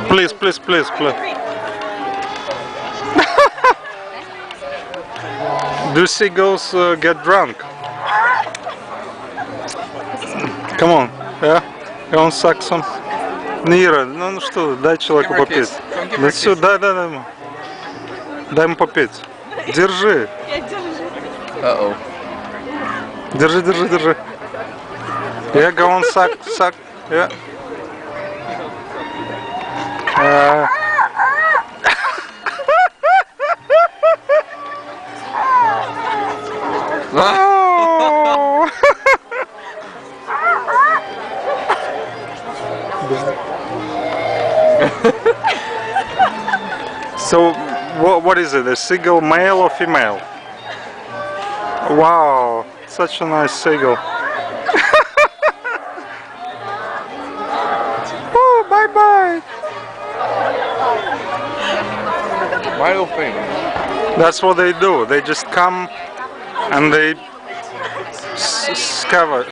Please, please, please, please. Do seagulls get drunk? Come on, yeah? You want suck some? Нира, ну что, дай человеку попить. Да все, дай ему. Дай ему попить. Держи. Я держу. Uh-oh. Держи. Yeah, go on, suck. Yeah. Oh! So, what is it? A seagull, male or female? Wow, such a nice seagull. Oh, bye. Male, female. That's what they do. They just come and they scatter.